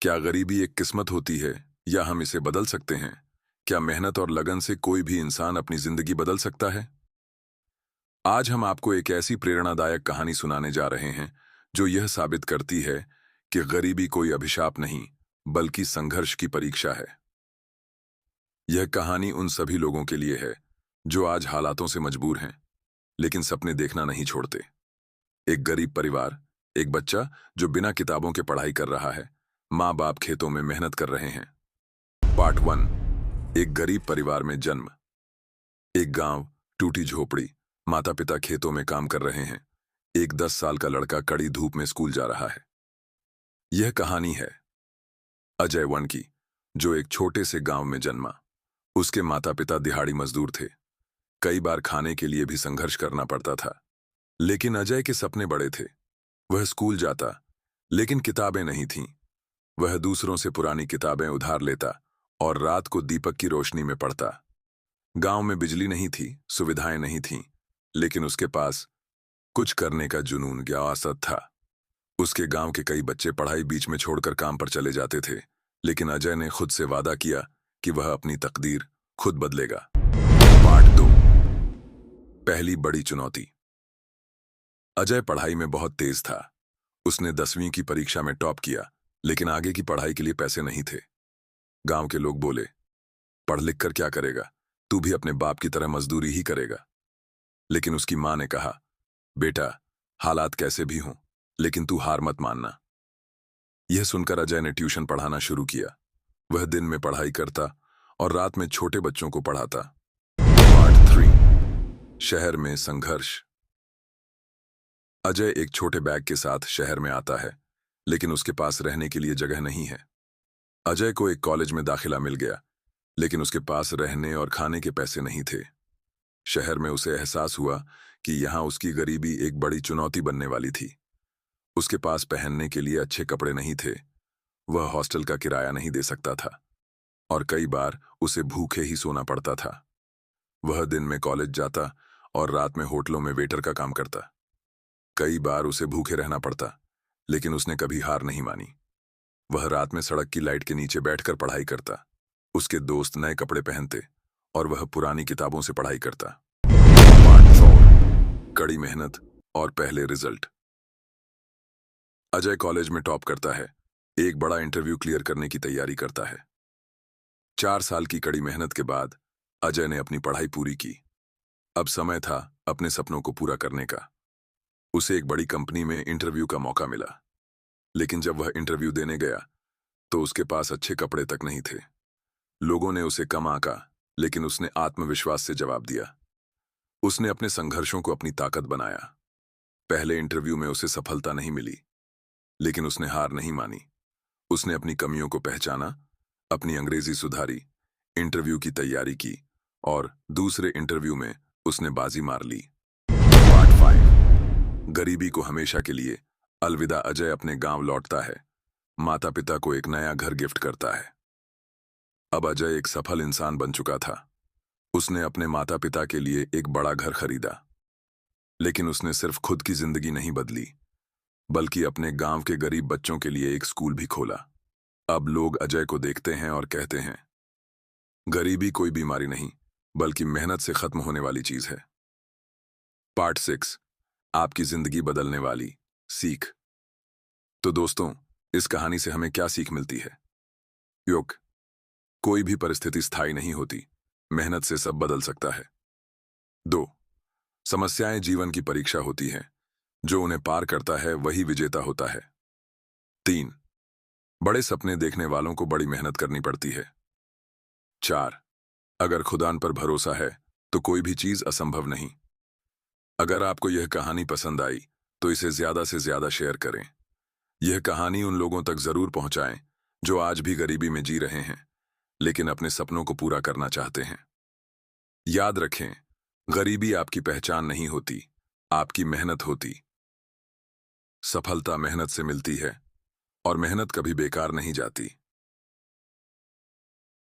क्या गरीबी एक किस्मत होती है या हम इसे बदल सकते हैं? क्या मेहनत और लगन से कोई भी इंसान अपनी जिंदगी बदल सकता है? आज हम आपको एक ऐसी प्रेरणादायक कहानी सुनाने जा रहे हैं जो यह साबित करती है कि गरीबी कोई अभिशाप नहीं, बल्कि संघर्ष की परीक्षा है। यह कहानी उन सभी लोगों के लिए है जो आज हालातों से मजबूर हैं, लेकिन सपने देखना नहीं छोड़ते। एक गरीब परिवार, एक बच्चा जो बिना किताबों के पढ़ाई कर रहा है, माँ बाप खेतों में मेहनत कर रहे हैं। पार्ट 1। एक गरीब परिवार में जन्म। एक गांव, टूटी झोपड़ी, माता पिता खेतों में काम कर रहे हैं। एक 10 साल का लड़का कड़ी धूप में स्कूल जा रहा है। यह कहानी है अजय वन की, जो एक छोटे से गांव में जन्मा। उसके माता पिता दिहाड़ी मजदूर थे। कई बार खाने के लिए भी संघर्ष करना पड़ता था। लेकिन अजय के सपने बड़े थे। वह स्कूल जाता, लेकिन किताबें नहीं थीं। वह दूसरों से पुरानी किताबें उधार लेता और रात को दीपक की रोशनी में पढ़ता। गांव में बिजली नहीं थी, सुविधाएं नहीं थीं, लेकिन उसके पास कुछ करने का जुनून या आसत था। उसके गांव के कई बच्चे पढ़ाई बीच में छोड़कर काम पर चले जाते थे, लेकिन अजय ने खुद से वादा किया कि वह अपनी तकदीर खुद बदलेगा। पार्ट 2। पहली बड़ी चुनौती। अजय पढ़ाई में बहुत तेज था। उसने 10वीं की परीक्षा में टॉप किया, लेकिन आगे की पढ़ाई के लिए पैसे नहीं थे। गांव के लोग बोले, पढ़ लिख कर क्या करेगा, तू भी अपने बाप की तरह मजदूरी ही करेगा। लेकिन उसकी मां ने कहा, बेटा, हालात कैसे भी हों, लेकिन तू हार मत मानना। यह सुनकर अजय ने ट्यूशन पढ़ाना शुरू किया। वह दिन में पढ़ाई करता और रात में छोटे बच्चों को पढ़ाता। पार्ट 3। शहर में संघर्ष। अजय एक छोटे बैग के साथ शहर में आता है, लेकिन उसके पास रहने के लिए जगह नहीं है। अजय को एक कॉलेज में दाखिला मिल गया, लेकिन उसके पास रहने और खाने के पैसे नहीं थे। शहर में उसे एहसास हुआ कि यहाँ उसकी गरीबी एक बड़ी चुनौती बनने वाली थी। उसके पास पहनने के लिए अच्छे कपड़े नहीं थे। वह हॉस्टल का किराया नहीं दे सकता था और कई बार उसे भूखे ही सोना पड़ता था। वह दिन में कॉलेज जाता और रात में होटलों में वेटर का काम करता। कई बार उसे भूखे रहना पड़ता, लेकिन उसने कभी हार नहीं मानी। वह रात में सड़क की लाइट के नीचे बैठकर पढ़ाई करता। उसके दोस्त नए कपड़े पहनते और वह पुरानी किताबों से पढ़ाई करता। पार्ट 4। कड़ी मेहनत और पहले रिजल्ट। अजय कॉलेज में टॉप करता है। एक बड़ा इंटरव्यू क्लियर करने की तैयारी करता है। 4 साल की कड़ी मेहनत के बाद अजय ने अपनी पढ़ाई पूरी की। अब समय था अपने सपनों को पूरा करने का। उसे एक बड़ी कंपनी में इंटरव्यू का मौका मिला, लेकिन जब वह इंटरव्यू देने गया तो उसके पास अच्छे कपड़े तक नहीं थे। लोगों ने उसे कम आंका, लेकिन उसने आत्मविश्वास से जवाब दिया। उसने अपने संघर्षों को अपनी ताकत बनाया। पहले इंटरव्यू में उसे सफलता नहीं मिली, लेकिन उसने हार नहीं मानी। उसने अपनी कमियों को पहचाना, अपनी अंग्रेजी सुधारी, इंटरव्यू की तैयारी की और दूसरे इंटरव्यू में उसने बाजी मार ली। पार्ट 5। गरीबी को हमेशा के लिए अलविदा। अजय अपने गांव लौटता है। माता पिता को एक नया घर गिफ्ट करता है। अब अजय एक सफल इंसान बन चुका था। उसने अपने माता पिता के लिए एक बड़ा घर खरीदा, लेकिन उसने सिर्फ खुद की जिंदगी नहीं बदली, बल्कि अपने गांव के गरीब बच्चों के लिए एक स्कूल भी खोला। अब लोग अजय को देखते हैं और कहते हैं, गरीबी कोई बीमारी नहीं, बल्कि मेहनत से खत्म होने वाली चीज है। पार्ट 6। आपकी जिंदगी बदलने वाली सीख। तो दोस्तों, इस कहानी से हमें क्या सीख मिलती है? युग, कोई भी परिस्थिति स्थायी नहीं होती। मेहनत से सब बदल सकता है। 2। समस्याएं जीवन की परीक्षा होती हैं। जो उन्हें पार करता है वही विजेता होता है। 3। बड़े सपने देखने वालों को बड़ी मेहनत करनी पड़ती है। 4। अगर खुदा पर भरोसा है तो कोई भी चीज असंभव नहीं। अगर आपको यह कहानी पसंद आई तो इसे ज्यादा से ज्यादा शेयर करें। यह कहानी उन लोगों तक जरूर पहुंचाएं जो आज भी गरीबी में जी रहे हैं, लेकिन अपने सपनों को पूरा करना चाहते हैं। याद रखें, गरीबी आपकी पहचान नहीं होती, आपकी मेहनत होती। सफलता मेहनत से मिलती है और मेहनत कभी बेकार नहीं जाती।